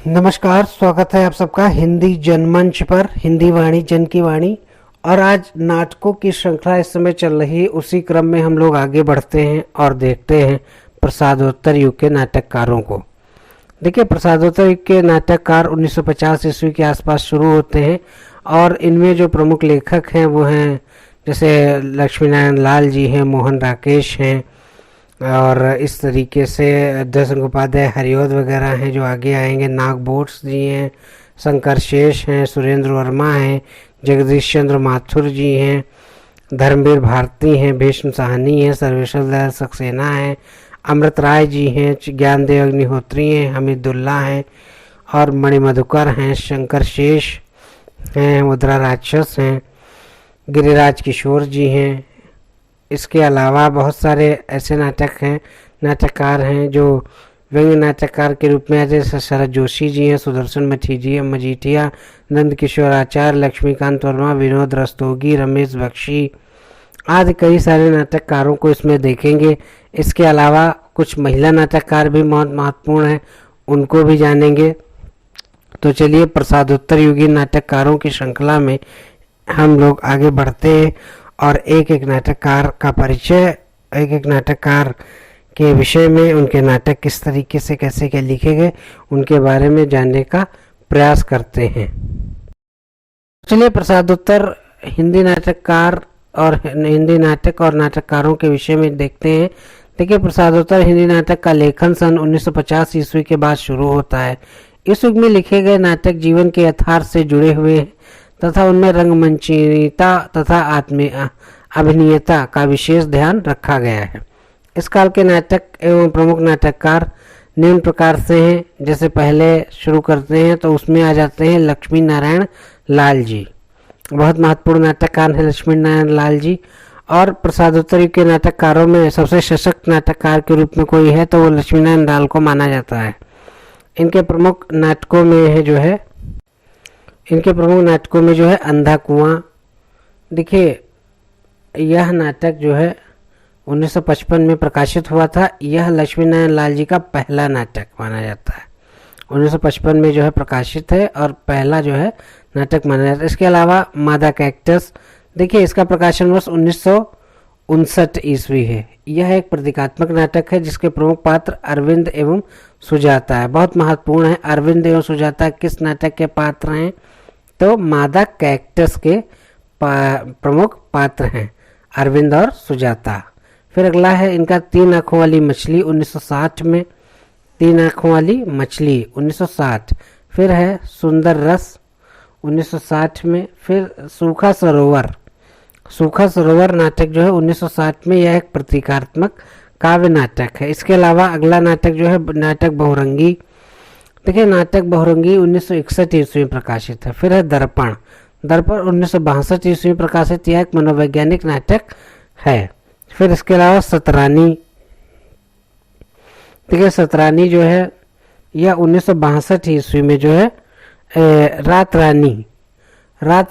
नमस्कार, स्वागत है आप सबका हिंदी जनमंच पर। हिंदी वाणी जन की वाणी। और आज नाटकों की श्रृंखला इस समय चल रही है, उसी क्रम में हम लोग आगे बढ़ते हैं और देखते हैं प्रसादोत्तर युग के नाटककारों को। देखिए, प्रसादोत्तर युग के नाटककार 1950 ईस्वी के आसपास शुरू होते हैं और इनमें जो प्रमुख लेखक हैं वो हैं जैसे लक्ष्मी नारायण लाल जी हैं, मोहन राकेश हैं और इस तरीके से दर्शन उपाध्याय, हरिओद वगैरह हैं जो आगे आएंगे। नागबोट्स जी हैं, शंकर शेष हैं, सुरेंद्र वर्मा हैं, जगदीश चंद्र माथुर जी हैं, धर्मवीर भारती हैं, भीष्म साहनी हैं, सर्वेश्वर दयाल सक्सेना हैं, अमृत राय जी हैं, ज्ञानदेव अग्निहोत्री हैं, हमीदुल्ला हैं और मणिमधुकर हैं, शंकर शेष हैं, मुद्रा राक्षस हैं, गिरिराज किशोर जी हैं। इसके अलावा बहुत सारे ऐसे नाटककार हैं जो व्यंग्य नाटककार के रूप में जैसे शरद जोशी जी हैं, सुदर्शन मजीठिया, नंद किशोर आचार्य, लक्ष्मीकांत वर्मा, विनोद रस्तोगी, रमेश बख्शी आदि कई सारे नाटककारों को इसमें देखेंगे। इसके अलावा कुछ महिला नाटककार भी बहुत महत्वपूर्ण हैं, उनको भी जानेंगे। तो चलिए, प्रसादोत्तर युगीन नाटककारों की श्रृंखला में हम लोग आगे बढ़ते हैं और एक एक नाटककार का परिचय, एक एक नाटककार के विषय में, उनके नाटक किस तरीके से कैसे क्या लिखे गए, उनके बारे में जानने का प्रयास करते हैं। चलिए, प्रसादोत्तर हिंदी नाटककार और हिंदी नाटक और नाटककारों के विषय में देखते हैं। देखिए, प्रसादोत्तर हिंदी नाटक का लेखन सन 1950 ईस्वी के बाद शुरू होता है। इस युग में लिखे गए नाटक जीवन के यथार्थ से जुड़े हुए हैं तथा उनमें रंगमंचीयता तथा अभिनीयता का विशेष ध्यान रखा गया है। इस काल के नाटक एवं प्रमुख नाटककार निम्न प्रकार से हैं। जैसे पहले शुरू करते हैं तो उसमें आ जाते हैं लक्ष्मी नारायण लाल जी। बहुत महत्वपूर्ण नाटककार हैं लक्ष्मी नारायण लाल जी। और प्रसादोत्तर युग के नाटककारों में सबसे सशक्त नाटककार के रूप में कोई है तो वो लक्ष्मी नारायण लाल को माना जाता है। इनके प्रमुख नाटकों में जो है अंधा कुआं। देखिए, यह नाटक जो है 1955 में प्रकाशित हुआ था। यह लक्ष्मी नारायण लाल जी का पहला नाटक माना जाता है। 1955 में जो है प्रकाशित है और पहला जो है नाटक माना जाता है। इसके अलावा मादा कैक्टस, देखिए इसका प्रकाशन वर्ष 1959 ईस्वी है। यह एक प्रतीकात्मक नाटक है जिसके प्रमुख पात्र अरविंद एवं सुजाता है। बहुत महत्वपूर्ण है, अरविंद एवं सुजाता किस नाटक के पात्र हैं तो मादा कैक्टस के प्रमुख पात्र हैं अरविंद और सुजाता। फिर अगला है इनका 3 आंखों वाली मछली 1960 में, 3 आंखों वाली मछली 1960। फिर है सुंदर रस 1960 में। फिर सूखा सरोवर नाटक जो है 1960 में। यह एक प्रतीकात्मक काव्य नाटक है। इसके अलावा अगला नाटक जो है नाटक बहुरंगी। देखिए, नाटक बहुरंगी 1961 ईस्वी में प्रकाशित है। फिर है दर्पण 1962 ईस्वी में प्रकाशित। यह एक मनोवैज्ञानिक नाटक है। फिर इसके अलावा सतरानी। देखिए, सतरानी जो है यह 1962 ईस्वी में जो है रात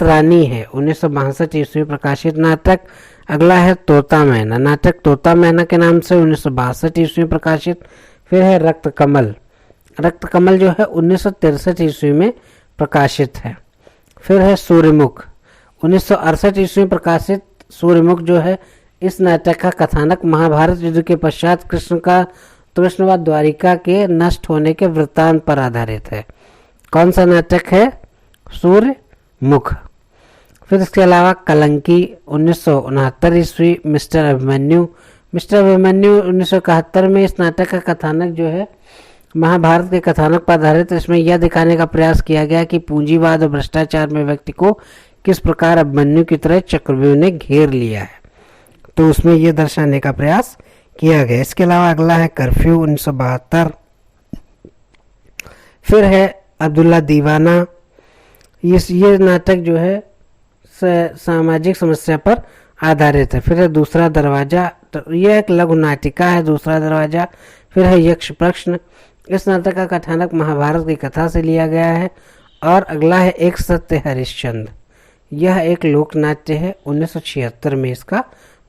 रानी है 1962 ईस्वी में प्रकाशित नाटक। अगला है तोता मैना। नाटक तोता मैना के नाम से 1962 ईस्वी में प्रकाशित। फिर है रक्त कमल जो है 1963 ईस्वी में प्रकाशित है। फिर है सूर्यमुख 1968 ईस्वी में प्रकाशित। सूर्यमुख जो है इस नाटक का कथानक महाभारत युद्ध के पश्चात कृष्ण व द्वारिका के नष्ट होने के वृत्तांत पर आधारित है। कौन सा नाटक है? सूर्यमुख। फिर इसके अलावा कलंकी 1969 ईस्वी। मिस्टर अभिमन्यु 1971 में। इस नाटक का कथानक जो है महाभारत के कथानक पर आधारित। इसमें यह दिखाने का प्रयास किया गया कि पूंजीवाद और भ्रष्टाचार में व्यक्ति को किस प्रकार अभिमन्यु की तरह चक्रव्यूह ने घेर लिया है, तो उसमें यह दर्शाने का प्रयास किया गया। इसके अलावा अगला है कर्फ्यू 1972। फिर है अब्दुल्ला दीवाना। ये नाटक जो है सामाजिक समस्या पर आधारित है। फिर है दूसरा दरवाजा, यह एक लघु नाटिका है दूसरा दरवाजा। फिर है यक्ष प्रश्न। इस नाटक का कथानक महाभारत की कथा से लिया गया है। और अगला है एक सत्य हरिश्चंद्र। यह एक लोक नाट्य है 1976 में इसका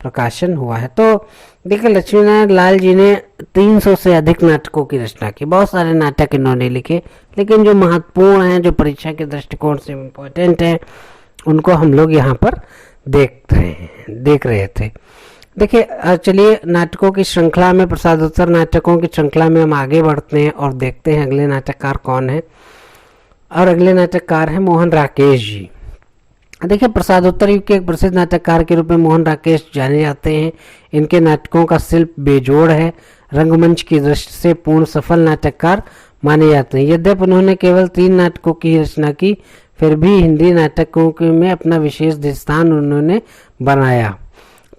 प्रकाशन हुआ है। तो देखिए लक्ष्मीनारायण लाल जी ने 300 से अधिक नाटकों की रचना की। बहुत सारे नाटक इन्होंने लिखे, लेकिन जो महत्वपूर्ण हैं, जो परीक्षा के दृष्टिकोण से इम्पोर्टेंट हैं, उनको हम लोग यहाँ पर देख रहे थे। देखिए चलिए नाटकों की श्रृंखला में, प्रसादोत्तर नाटकों की श्रृंखला में हम आगे बढ़ते हैं और देखते हैं अगले नाटककार कौन है। और अगले नाटककार हैं मोहन राकेश जी। देखिए प्रसादोत्तर युग के एक प्रसिद्ध नाटककार के रूप में मोहन राकेश जाने जाते हैं। इनके नाटकों का शिल्प बेजोड़ है, रंगमंच की दृष्टि से पूर्ण सफल नाटककार माने जाते हैं। यद्यपि उन्होंने केवल 3 नाटकों की रचना की, फिर भी हिंदी नाटकों में अपना विशेष स्थान उन्होंने बनाया।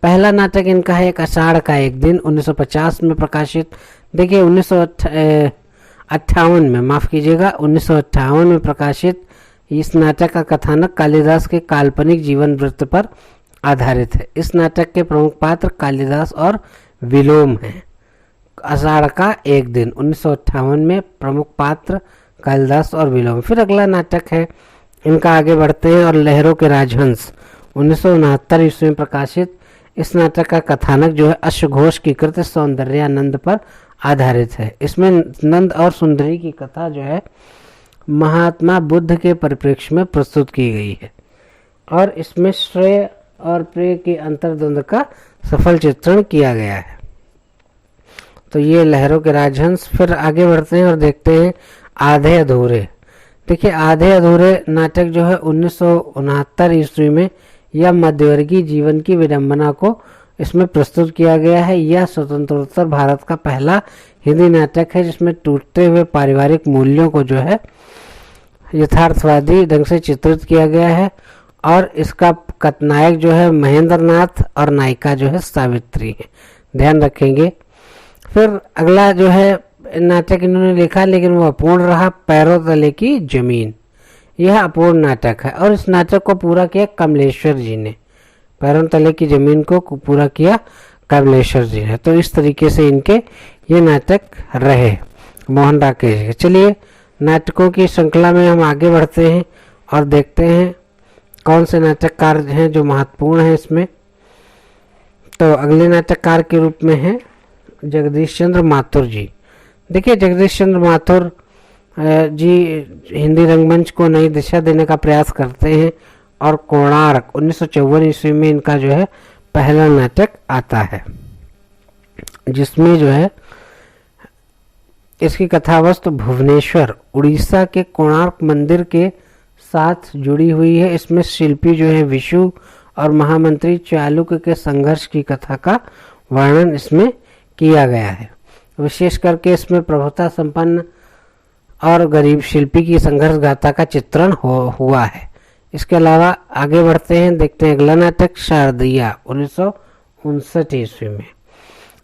पहला नाटक इनका है एक आषाढ़ का एक दिन, 1950 में प्रकाशित। देखिए 1958 में, माफ कीजिएगा, 1958 में प्रकाशित इस नाटक का कथानक कालिदास के काल्पनिक जीवन वृत्त पर आधारित है। इस नाटक के प्रमुख पात्र कालिदास और विलोम हैं। आषाढ़ का एक दिन 1958 में प्रमुख पात्र कालिदास और विलोम। फिर अगला नाटक है इनका, आगे बढ़ते हैं, और लहरों के राजहंस 1969 ईस्वी में प्रकाशित। इस नाटक का कथानक जो है अश्वघोष की कृत सौंदर्यानंद पर आधारित है। इसमें नंद और सुंदरी की कथा जो है महात्मा बुद्ध के परिप्रेक्ष्य में प्रस्तुत की गई है, और इसमें श्रेय और प्रेय के अंतर्द्वंद का सफल चित्रण किया गया है। तो ये लहरों के राजहंस। फिर आगे बढ़ते हैं और देखते हैं आधे अधूरे। देखिए आधे अधूरे नाटक जो है 1969 ईस्वी में यह मध्यवर्गीय जीवन की विडंबना को इसमें प्रस्तुत किया गया है। यह स्वतंत्रोत्तर भारत का पहला हिंदी नाटक है जिसमें टूटते हुए पारिवारिक मूल्यों को जो है यथार्थवादी ढंग से चित्रित किया गया है, और इसका कथनायक जो है महेंद्र नाथ और नायिका जो है सावित्री है, ध्यान रखेंगे। फिर अगला जो है नाटक इन्होंने लिखा, लेकिन वो अपूर्ण रहा, पैरों तले की जमीन। यह अपूर्ण नाटक है और इस नाटक को पूरा किया कमलेश्वर जी ने। पैरों तले की जमीन को पूरा किया कमलेश्वर जी ने। तो इस तरीके से इनके ये नाटक रहे मोहन राकेश के। चलिए नाटकों की श्रृंखला में हम आगे बढ़ते हैं और देखते हैं कौन से नाटककार हैं जो महत्वपूर्ण हैं इसमें। तो अगले नाटककार के रूप में है जगदीश चंद्र माथुर जी। देखिए जगदीश चंद्र माथुर जी हिंदी रंगमंच को नई दिशा देने का प्रयास करते हैं, और कोणार्क 1954 ईस्वी में इनका जो है पहला नाटक आता है, जिसमें जो है इसकी कथावस्तु भुवनेश्वर उड़ीसा के कोणार्क मंदिर के साथ जुड़ी हुई है। इसमें शिल्पी जो है विशु और महामंत्री चालुक्य के संघर्ष की कथा का वर्णन इसमें किया गया है। विशेष करके इसमें प्रभुता संपन्न और गरीब शिल्पी की संघर्ष गाथा का चित्रण हुआ है। इसके अलावा आगे बढ़ते हैं, देखते हैं अगला नाटक शारदिया 1959 ईस्वी में।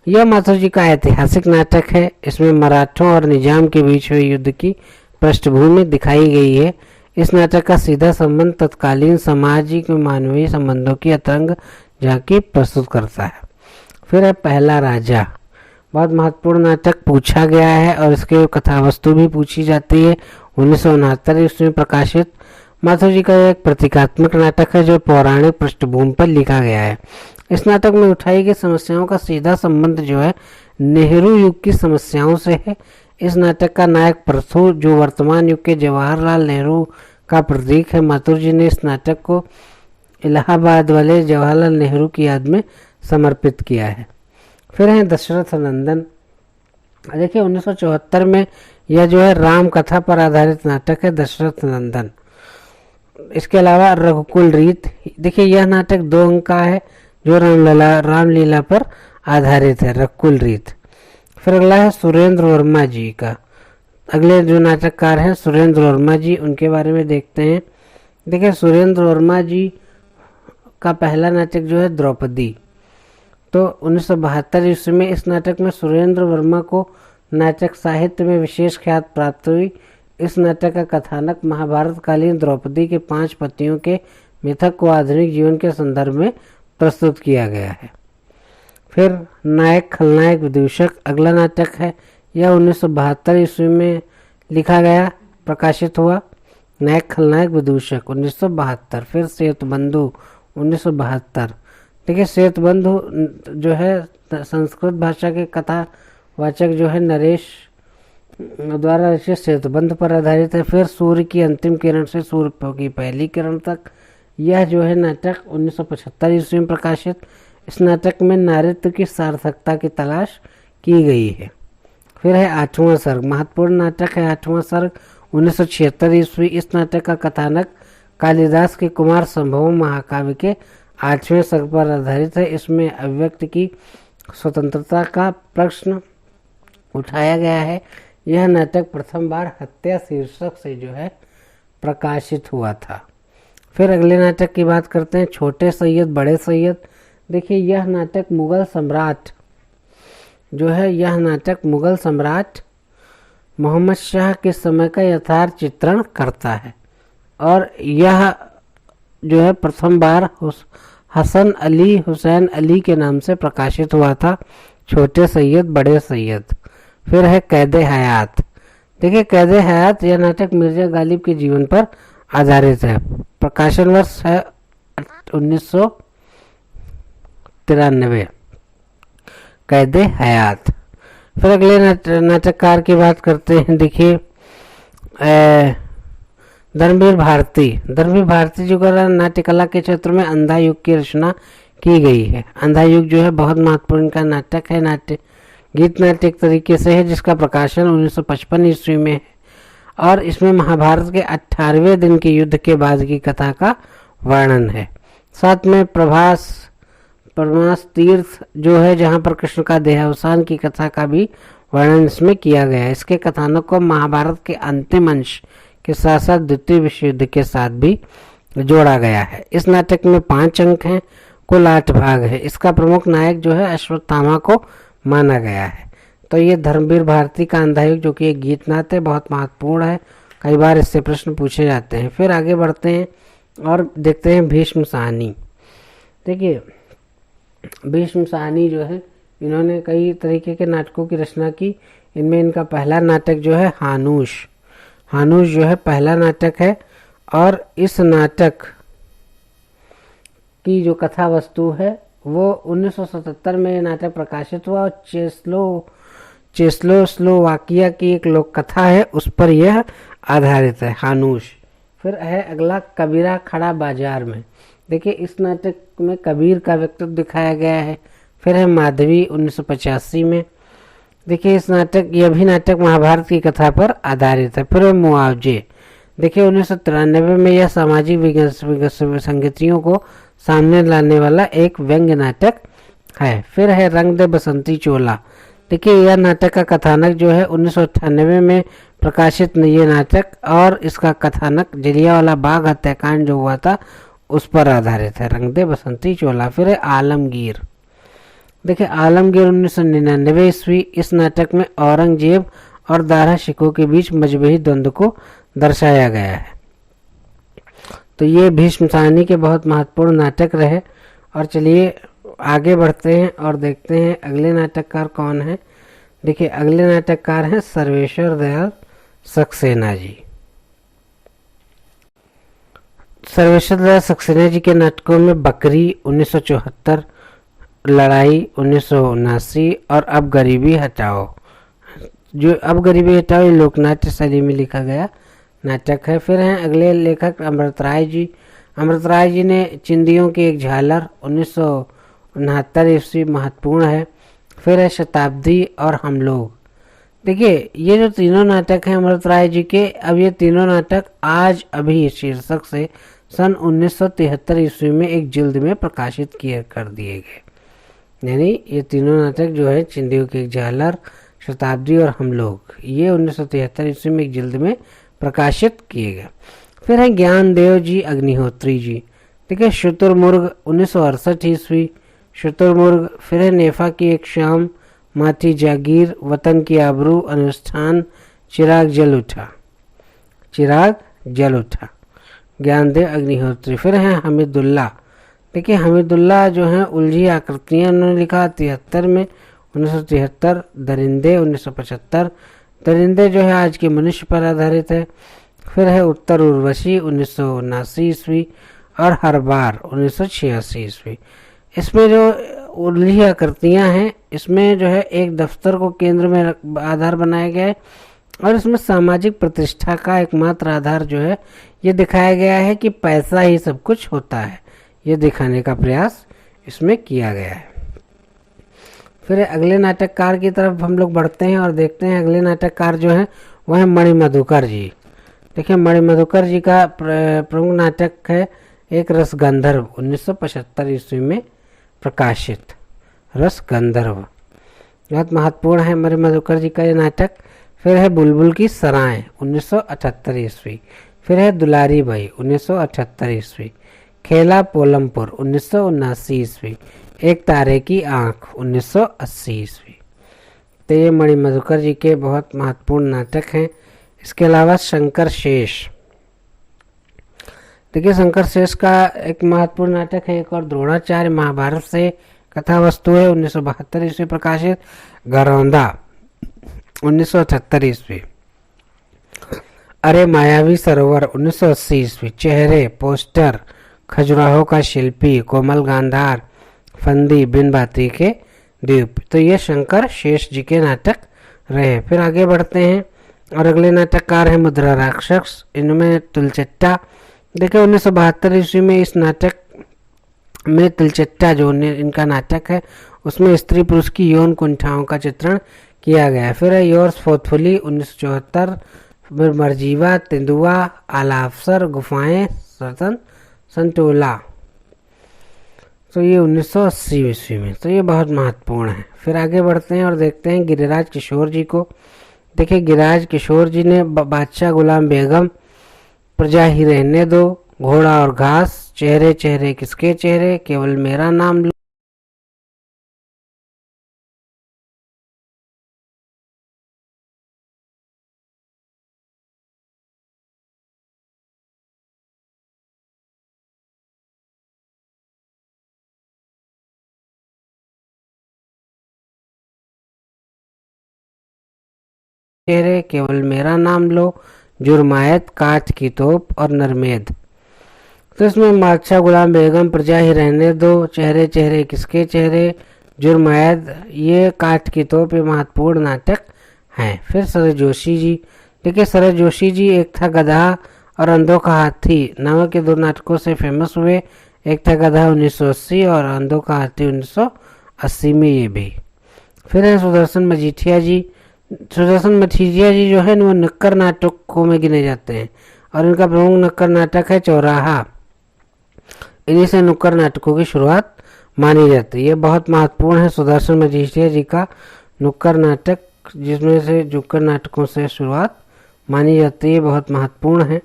यह माथुर जी का ऐतिहासिक नाटक है। इसमें मराठों और निजाम के बीच हुए युद्ध की पृष्ठभूमि दिखाई गई है। इस नाटक का सीधा संबंध तत्कालीन सामाजिक मानवीय संबंधों की अतरंग झांकी प्रस्तुत करता है। फिर है पहला राजा, बहुत महत्वपूर्ण नाटक पूछा गया है और इसके कथावस्तु भी पूछी जाती है। 1969 ईस्वी में प्रकाशित माथुर जी का एक प्रतीकात्मक नाटक है जो पौराणिक पृष्ठभूमि पर लिखा गया है। इस नाटक में उठाई गई समस्याओं का सीधा संबंध जो है नेहरू युग की समस्याओं से है। इस नाटक का नायक प्रथु जो वर्तमान युग के जवाहरलाल नेहरू का प्रतीक है। माथुर जी ने इस नाटक को इलाहाबाद वाले जवाहरलाल नेहरू की याद में समर्पित किया है। फिर है दशरथ नंदन। देखिए 1974 में यह जो है राम कथा पर आधारित नाटक है दशरथ नंदन। इसके अलावा रघुकुल रीत, देखिए यह नाटक 2 अंक का है जो रामलीला पर आधारित है, रघुकुल रीत। फिर अगला है सुरेंद्र वर्मा जी का। अगले जो नाटककार हैं सुरेंद्र वर्मा जी, उनके बारे में देखते हैं। देखिए सुरेंद्र वर्मा जी का पहला नाटक जो है द्रौपदी, तो 1972 ईस्वी में इस नाटक में सुरेंद्र वर्मा को नाटक साहित्य में विशेष ख्याति प्राप्त हुई। इस नाटक का कथानक महाभारत कालीन द्रौपदी के 5 पतियों के मिथक को आधुनिक जीवन के संदर्भ में प्रस्तुत किया गया है। फिर नायक खलनायक विदूषक अगला नाटक है। यह 1972 ईस्वी में लिखा गया, प्रकाशित हुआ। नायक खलनायक विदूषक 1972। फिर सेतुबंधु 1972। देखिए सेतुबंधु जो है संस्कृत भाषा के कथावाचक जो है नरेश द्वारा रचित सेतुबंध पर आधारित है। फिर सूर्य की अंतिम किरण से सूर्य की पहली किरण तक, यह जो है नाटक 1975 ईस्वी में प्रकाशित। इस नाटक में नारित्व की सार्थकता की तलाश की गई है। फिर है आठवां सर्ग, महत्वपूर्ण नाटक है आठवां सर्ग 1976 ईस्वी। इस नाटक का कथानक कालिदास के कुमार संभवम महाकाव्य के 8वें सर्ग पर आधारित है। इसमें अभिव्यक्ति की स्वतंत्रता का प्रश्न उठाया गया है। यह नाटक प्रथम बार हत्या शीर्षक से जो है प्रकाशित हुआ था। फिर अगले नाटक की बात करते हैं, छोटे सैयद बड़े सैयद। देखिए यह नाटक मुगल सम्राट जो है, यह नाटक मुगल सम्राट मोहम्मद शाह के समय का यथार्थ चित्रण करता है और यह जो है प्रथम बार हसन अली हुसैन अली के नाम से प्रकाशित हुआ था, छोटे सैयद बड़े सैयद। फिर है कैद हयात। देखिए कैद हयात यह नाटक मिर्जा गालिब के जीवन पर आधारित है। प्रकाशन वर्ष है 1993। कैद हयात। फिर अगले नाटककार की बात करते हैं। देखिए धर्मवीर भारती। धर्मवीर भारती जी द्वारा नाट्य कला के क्षेत्र में अंधा युग की रचना की गई है। अंधा युग जो है बहुत महत्वपूर्ण का नाटक है। नाट्य गीत नाट्य एक तरीके से है जिसका प्रकाशन 1955 ईस्वी में है और इसमें महाभारत के 18वें दिन के युद्ध के बाद की कथा का वर्णन है। साथ में प्रभास तीर्थ जो है जहाँ पर कृष्ण का देहावसान की कथा का भी वर्णन इसमें किया गया है। इसके कथानक को महाभारत के अंतिम अंश के साथ साथ द्वितीय विश्व युद्ध के साथ भी जोड़ा गया है। इस नाटक में 5 अंक हैं, कुल 8 भाग है। इसका प्रमुख नायक जो है अश्वत्थामा को माना गया है। तो ये धर्मवीर भारती का अंधा युग जो कि एक गीत नाट्य बहुत महत्वपूर्ण है, कई बार इससे प्रश्न पूछे जाते हैं। फिर आगे बढ़ते हैं और देखते हैं भीष्म साहनी। देखिए भीष्म साहनी जो है इन्होंने कई तरीके के नाटकों की रचना की। इनमें इनका पहला नाटक जो है हानूश जो है पहला नाटक है और इस नाटक की जो कथा वस्तु है वो 1977 में नाटक प्रकाशित हुआ और चेस्लोवाकिया की एक लोक कथा है उस पर यह आधारित है हानूश। फिर है अगला कबीरा खड़ा बाजार में। देखिए इस नाटक में कबीर का व्यक्तित्व दिखाया गया है। फिर है माधवी 1985 में। देखिए यह भी नाटक महाभारत की कथा पर आधारित है। फिर है मुआवजे। देखिए 1993 में यह सामाजिक विसंगतियों को सामने लाने वाला एक व्यंग्य नाटक है। फिर है रंग दे बसंती चोला। देखिए यह नाटक का कथानक जो है 1998 में प्रकाशित ये नाटक और इसका कथानक जलियांवाला बाग हत्याकांड जो हुआ था उस पर आधारित है, रंग दे बसंती चोला। फिर है आलमगीर। देखिए आलमगीर 1999 ईस्वी। इस नाटक में औरंगजेब और दारा शिकोह के बीच मजबूरी द्वंद्व को दर्शाया गया है। तो ये भीष्म साहनी के बहुत महत्वपूर्ण नाटक रहे। और चलिए आगे बढ़ते हैं और देखते हैं अगले नाटककार कौन है। देखिए अगले नाटककार हैं सर्वेश्वर दयाल सक्सेना जी। सर्वेश्वर दयाल सक्सेना जी के नाटकों में बकरी 1974, लड़ाई 1979 और अब गरीबी हटाओ ये लोकनाट्य शैली में लिखा गया नाटक है। फिर हैं अगले लेखक अमृत राय जी। अमृत राय जी ने चिंदियों की एक झालर 1969 ईस्वी महत्वपूर्ण है। फिर है शताब्दी और हम लोग। देखिए ये जो तीनों नाटक हैं अमृत राय जी के, अब ये तीनों नाटक आज अभी शीर्षक से सन 1973 ईस्वी में एक जिल्द में प्रकाशित कर दिए गए। यानी ये तीनों नाटक जो है चिंदियों की एक झालर, शताब्दी और हम लोग, ये 1973 ईस्वी में एक जिल्द में प्रकाशित किए गए। फिर है ज्ञानदेव जी अग्निहोत्री जी। देखिए शुतुरमुर्ग 1968 ईस्वी, शुतुरमुर्ग। फिर है नेफा की एक शाम, माटी जागीर, वतन की आबरू, अनुष्ठान, चिराग जल उठा, ज्ञानदेव अग्निहोत्री। फिर है हमीदुल्ला। देखिए हमीदुल्ला जो है उलझी आकृतियाँ उन्होंने लिखा 73 में, 1973। दरिंदे 1975, दरिंदे जो है आज के मनुष्य पर आधारित है। फिर है उत्तर उर्वशी 1979 ईस्वी और हर बार 1986 ईस्वी। इसमें जो उर्ली आकृतियाँ हैं, इसमें जो है एक दफ्तर को केंद्र में आधार बनाया गया है और इसमें सामाजिक प्रतिष्ठा का एकमात्र आधार जो है ये दिखाया गया है कि पैसा ही सब कुछ होता है, ये दिखाने का प्रयास इसमें किया गया है। फिर अगले नाटककार की तरफ हम लोग बढ़ते हैं और देखते हैं अगले नाटककार जो है वह है मणि मधुकर जी। देखिए मणि मधुकर जी का प्रमुख नाटक है एक रसगंधर्व, 1975 ईस्वी में प्रकाशित रसगंधर्व, बहुत महत्वपूर्ण है मणि मधुकर जी का ये नाटक। फिर है बुलबुल की सराय, 1978 ईस्वी। फिर है दुलारी बाई, 1978 ईस्वी। खेला पोलमपुर, 1979 ईस्वी। एक तारे की आंख, 1980 ईस्वी। तो ये मणि मधुकर जी के बहुत महत्वपूर्ण नाटक हैं। इसके अलावा शंकर शेष, देखिए शंकर शेष का एक महत्वपूर्ण नाटक है एक और द्रोणाचार्य, महाभारत से कथा वस्तु है, 1972 ईस्वी प्रकाशित। घरौंदा, 1978 ईस्वी। अरे मायावी सरोवर, 1980 ईस्वी। चेहरे, पोस्टर, खजुराहो का शिल्पी, कोमल गांधार, फंदी, बिन बाती के द्वीप। तो ये शंकर शेष जी के नाटक रहे। फिर आगे बढ़ते हैं और अगले नाटककार हैं मुद्रा राक्षस, इनमें तुलचट्टा। देखिए 1972 ईस्वी में इस नाटक में तुलचट्टा जो इनका नाटक है उसमें स्त्री पुरुष की यौन कुंठाओं का चित्रण किया गया है। फिर है योर्स फेथफुली, 1974। फिर मरजीवा, तेंदुआ, आलाफसर, गुफाएं, संतोला, तो ये 1980 ईस्वी में। तो ये बहुत महत्वपूर्ण है। फिर आगे बढ़ते हैं और देखते हैं गिरिराज किशोर जी को। देखिए गिरिराज किशोर जी ने बादशाह गुलाम बेगम, प्रजा ही रहने दो, घोड़ा और घास, चेहरे चेहरे किसके चेहरे, केवल मेरा नाम लो, चेहरे केवल मेरा नाम लो, जुर्मायत, कांच की तोप और नरमेद। तो इसमें बादशाह गुलाम बेगम, प्रजा ही रहने दो, चेहरे चेहरे किसके चेहरे, जुर्मायत, ये कांच की तोप, ये महत्वपूर्ण नाटक हैं। फिर सरज जोशी जी, देखिए सरज जोशी जी एक था गधा और अंधों का हाथी नामक के दो नाटकों से फेमस हुए। एक था गधा 1980 और अंधों का हाथी 1980 में ये भी। फिर है सुदर्शन मजीठिया जी। सुदर्शन मजीठिया जी जो है वो नुक्कड़ नाटकों में गिने जाते हैं और इनका प्रमुख नुक्कड़ नाटक है चौराहा। इन्हीं से नुक्कड़ नाटकों की शुरुआत मानी जाती है। ये बहुत महत्वपूर्ण है सुदर्शन मजीठिया जी का नुक्कड़ नाटक, जिसमें से नुक्कड़ नाटकों से शुरुआत मानी जाती है, बहुत महत्वपूर्ण है।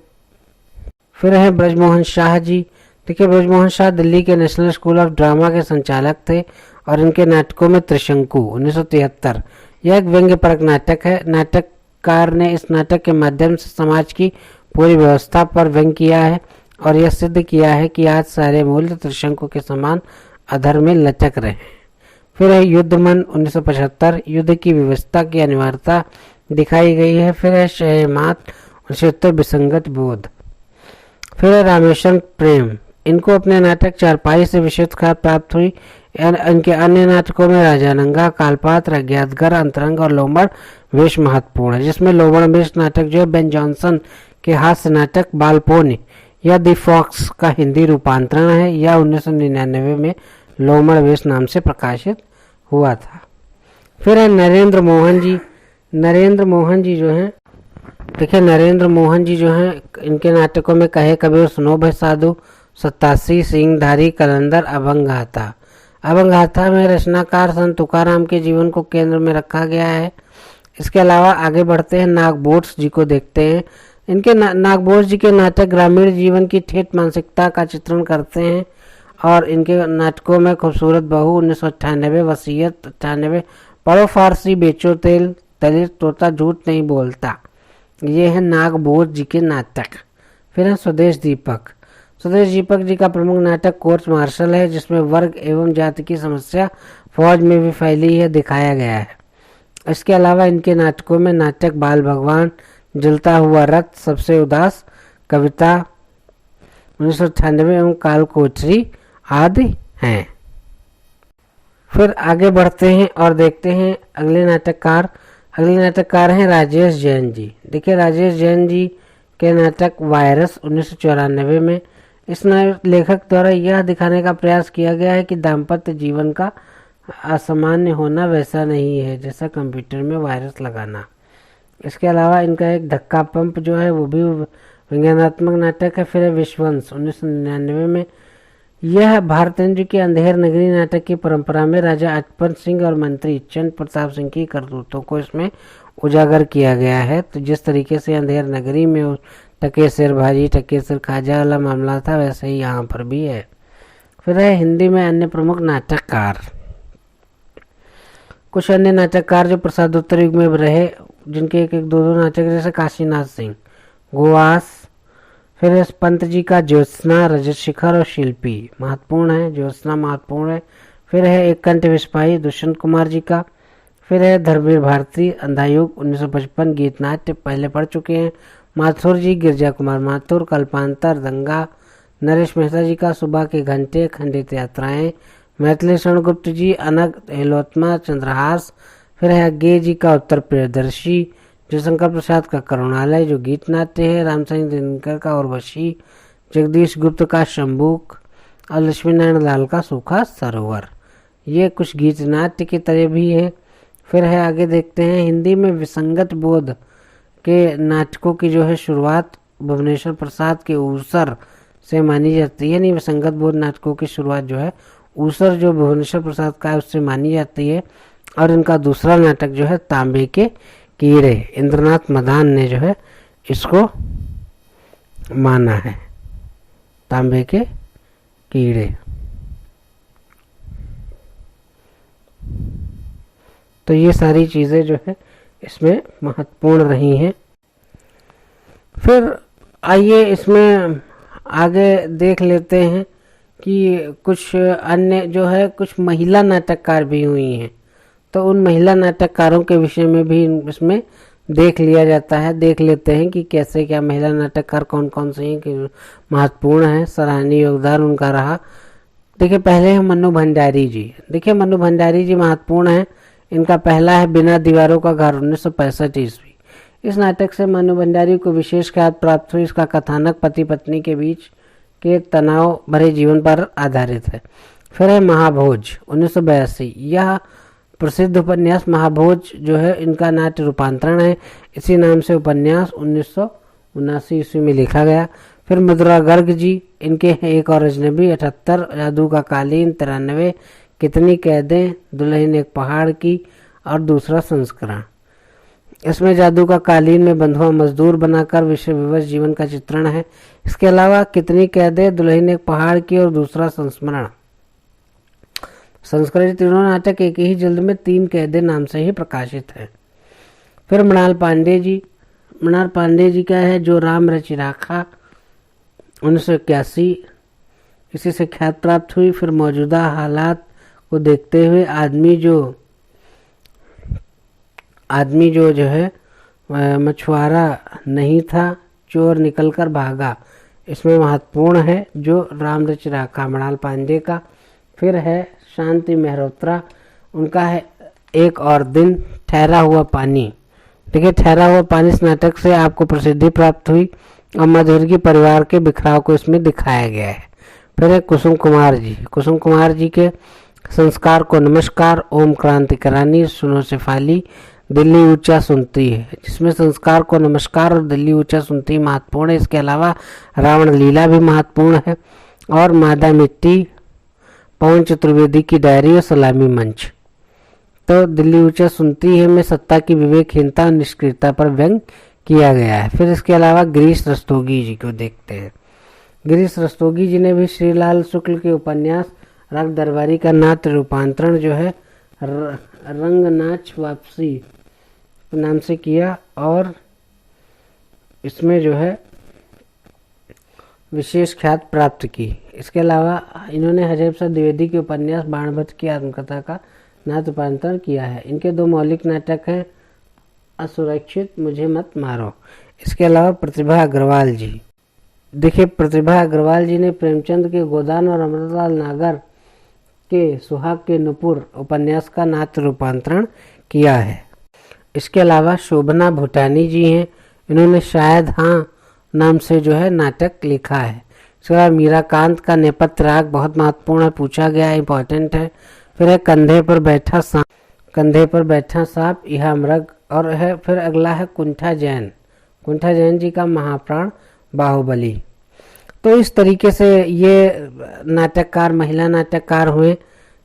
फिर है ब्रजमोहन शाह जी। देखिए ब्रजमोहन शाह दिल्ली के नेशनल स्कूल ऑफ ड्रामा के संचालक थे और इनके नाटकों में त्रिशंकु, 1973, यह एक व्यंग्यपरक नाटक है। नाटककार ने इस नाटक के माध्यम से समाज की पूरी व्यवस्था पर व्यंग किया है और यह सिद्ध किया है कि आज सारे मूल्य त्रिशंकु के समान अधर में लचक रहे हैं। फिर है युद्धमन, 1975, युद्ध की व्यवस्था की अनिवार्यता दिखाई गई है। फिर है शहमात, 1970, विसंगत बोध। फिर है रामेश्वर प्रेम, इनको अपने नाटक चारपाई से विशेष ख्याति प्राप्त हुई। इनके अन्य नाटकों में राजानंगा, कालपात्र, अज्ञातगर, अंतरंग और लोमड़ वेश महत्वपूर्ण है, जिसमें लोमड़ वेश नाटक जो है बेन जॉनसन के हास्य नाटक बालपोनी या दी फॉक्स का हिंदी रूपांतरण है, या 1999 में लोमड़ वेश नाम से प्रकाशित हुआ था। फिर है नरेंद्र मोहन जी। नरेंद्र मोहन जी जो हैं, देखिए नरेंद्र मोहन जी जो हैं, इनके नाटकों में कहे कबीर, सुनो भाई साधु, 87, सिंहधारी, कलंदर, अभंगाथा। अभंगाथा में रचनाकार संत तुकाराम के जीवन को केंद्र में रखा गया है। इसके अलावा आगे बढ़ते हैं नागबोट्स जी को देखते हैं। इनके नागबोट्स जी के नाटक ग्रामीण जीवन की ठेठ मानसिकता का चित्रण करते हैं और इनके नाटकों में खूबसूरत बहू, 1998, वसीयत, 98, पढ़ो फारसी, बेचो तेल, दलित तोता झूठ नहीं बोलता। ये है नागबोध जी के नाटक। फिर है स्वदेश दीपक। स्वदेश दीपक जी का प्रमुख नाटक कोर्ट मार्शल है, जिसमें वर्ग एवं जाति की समस्या फौज में भी फैली है दिखाया गया है। इसके अलावा इनके नाटकों में नाटक बाल भगवान, जलता हुआ रथ, सबसे उदास, कविता, 1998 एवं काल कोठरी आदि हैं। फिर आगे बढ़ते हैं और देखते हैं अगले नाटककार। अगले नाटककार हैं राजेश जैन जी। देखिए राजेश जैन जी के नाटक वायरस 1994 में इस लेखक द्वारा यह दिखाने का प्रयास किया गया है कि दाम्पत्य जीवन का असामान्य होना वैसा नहीं है जैसा कंप्यूटर में वायरस लगाना। इसके अलावा इनका एक धक्का पंप जो है वो भी विज्ञानात्मक नाटक है। फिर है विश्वंस 1999 में। यह भारतेंदु के अंधेर नगरी नाटक की परंपरा में राजा अचपन सिंह और मंत्री चंद प्रताप सिंह की करतूतों को इसमें उजागर किया गया है। तो जिस तरीके से अंधेर नगरी में टके सिर भाजी टके सिर खाजा वाला मामला था वैसे ही यहाँ पर भी है। फिर है हिंदी में अन्य प्रमुख नाटककार। कुछ अन्य नाटककार जो प्रसादोत्तर युग में रहे जिनके एक एक दो दो नाटक, जैसे काशीनाथ सिंह, गोवास। फिर पंत जी का ज्योत्सना, रजत शिखर और शिल्पी महत्वपूर्ण है, ज्योत्सना महत्वपूर्ण है। फिर है एक कंठ विस्पाही दुष्यंत कुमार जी का। फिर है धर्मवीर भारती अंधायुग 1955 गीत नाट्य पहले पढ़ चुके हैं। माथुर जी गिरजा कुमार माथुर, कल्पांतर दंगा। नरेश मेहता जी का सुबह के घंटे, खंडित यात्राएं। मैथिली शरण गुप्त जी अनग हेलोत्मा चंद्रहास। फिर है अज्ञे जी का उत्तर प्रियदर्शी। जयशंकर प्रसाद का करुणालय जो गीत नाट्य है। रामचंद्र दिनकर का उर्वशी। जगदीश गुप्त का शंबुक और लक्ष्मी नारायण लाल का सूखा सरोवर। ये कुछ गीत नाट्य की तरह भी है। फिर है आगे देखते हैं हिंदी में विसंगत बोध के नाटकों की जो है शुरुआत भुवनेश्वर प्रसाद के ऊसर से मानी जाती है। नहीं, विसंगत बोध नाटकों की शुरुआत जो है ऊसर जो भुवनेश्वर प्रसाद का है उससे मानी जाती है। और इनका दूसरा नाटक जो है तांबे के कीड़े, इंद्रनाथ मदान ने जो है इसको माना है, तांबे के कीड़े। तो ये सारी चीज़ें जो है इसमें महत्वपूर्ण रही हैं। फिर आइए इसमें आगे देख लेते हैं कि कुछ अन्य जो है कुछ महिला नाटककार भी हुई हैं। तो उन महिला नाटककारों के विषय में भी इसमें देख लिया जाता है। देख लेते हैं कि कैसे क्या महिला नाटककार कौन कौन से हैं कि महत्वपूर्ण है, सराहनीय योगदान उनका रहा। देखिए पहले है मन्नू भंडारी जी। देखिए मन्नू भंडारी जी महत्वपूर्ण है। इनका पहला है बिना दीवारों का घर 1965 ईस्वी। इस नाटक से मन्नू भंडारी को विशेष ख्याति प्राप्त हुई। इसका कथानक पति पत्नी के बीच के तनाव भरे जीवन पर आधारित है। फिर है महाभोज 1982। यह प्रसिद्ध उपन्यास महाभोज जो है इनका नाट्य रूपांतरण है। इसी नाम से उपन्यास 1979 ईस्वी में लिखा गया। फिर मधुरा गर्ग जी, इनके हैं एक और अजनबी 78, जादू का कालीन 93, कितनी कैदें, दुल्हन एक पहाड़ की और दूसरा संस्करण। इसमें जादू का कालीन में बंधुआ मजदूर बनाकर विषय विवश जीवन का चित्रण है। इसके अलावा कितनी कैदें, दुल्हन एक पहाड़ की और दूसरा संस्मरण संस्करण तीनों नाटक एक ही जल्द में 3 कैदे नाम से ही प्रकाशित है। फिर मृणाल पांडे जी। मृणाल पांडे जी का है जो राम रचि राखा 1981, इसी से ख्याति प्राप्त हुई। फिर मौजूदा हालात को देखते हुए आदमी जो है मछुआरा नहीं था, चोर निकलकर भागा, इसमें महत्वपूर्ण है जो राम रचि राखा मृणाल पांडे का। फिर है शांति मेहरोत्रा, उनका है एक और दिन, ठहरा हुआ पानी। देखिए ठहरा हुआ पानी इस नाटक से आपको प्रसिद्धि प्राप्त हुई और मधुर के परिवार के बिखराव को इसमें दिखाया गया है। फिर है कुसुम कुमार जी। कुसुम कुमार जी के संस्कार को नमस्कार, ओम क्रांति करानी, सुनो शेफाली, दिल्ली ऊंचा सुनती है, जिसमें संस्कार को नमस्कार और दिल्ली ऊंचा सुनती है महत्वपूर्ण है। इसके अलावा रावण लीला भी महत्वपूर्ण है और मादा मिट्टी, पवन चतुर्वेदी की डायरी और सलामी मंच। तो दिल्ली ऊंचा सुनती है में सत्ता की विवेकहीनता और निष्क्रियता पर व्यंग किया गया है। फिर इसके अलावा गिरीश रस्तोगी जी को देखते हैं। गिरीश रस्तोगी जी ने भी श्रीलाल शुक्ल के उपन्यास राग दरबारी का नाट्य रूपांतरण जो है रंगनाच वापसी नाम से किया और इसमें जो है विशेष ख्याति प्राप्त की। इसके अलावा इन्होंने हजरत प्रसाद द्विवेदी के उपन्यास बाणभट्ट की आत्मकथा का नाट्य रूपांतरण किया है। इनके 2 मौलिक नाटक हैं असुरक्षित, मुझे मत मारो। इसके अलावा प्रतिभा अग्रवाल जी। देखिए प्रतिभा अग्रवाल जी ने प्रेमचंद के गोदान और अमृतलाल नागर के सुहाग के नुपुर उपन्यास का नाट्य रूपांतरण किया है। इसके अलावा शोभना भूटानी जी हैं, इन्होंने शायद हाँ नाम से जो है नाटक लिखा है। इसके अलावा मीराकांत का नेपथ्य राग बहुत महत्वपूर्ण है, पूछा गया है, इंपॉर्टेंट है। फिर है कंधे पर बैठा सांप यह मृग, और है फिर अगला है कुंठा जैन जी का महाप्राण बाहुबली। तो इस तरीके से ये नाटककार महिला नाटककार हुए,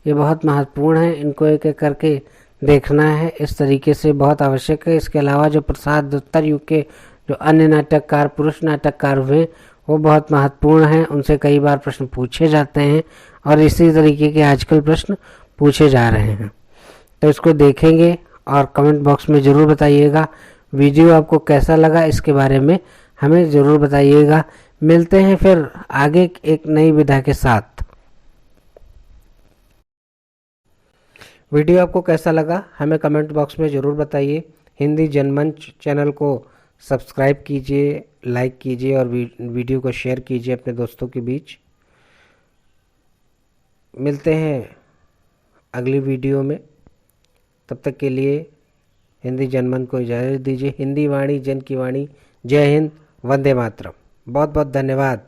ये बहुत महत्वपूर्ण है, इनको एक एक करके देखना है, इस तरीके से बहुत आवश्यक है। इसके अलावा जो प्रसाद उत्तर युग के जो अन्य नाटककार पुरुष नाटककार हुए वो बहुत महत्वपूर्ण हैं, उनसे कई बार प्रश्न पूछे जाते हैं और इसी तरीके के आजकल प्रश्न पूछे जा रहे हैं। तो इसको देखेंगे और कमेंट बॉक्स में ज़रूर बताइएगा। वीडियो आपको कैसा लगा इसके बारे में हमें ज़रूर बताइएगा। मिलते हैं फिर आगे एक नई विधा के साथ। वीडियो आपको कैसा लगा हमें कमेंट बॉक्स में ज़रूर बताइए। हिंदी जनमंच चैनल को सब्सक्राइब कीजिए, लाइक कीजिए और वीडियो को शेयर कीजिए अपने दोस्तों के बीच। मिलते हैं अगली वीडियो में, तब तक के लिए हिंदी जनमन को इजाज़त दीजिए। हिंदी वाणी जन की वाणी। जय हिंद, वंदे मातरम। बहुत बहुत धन्यवाद।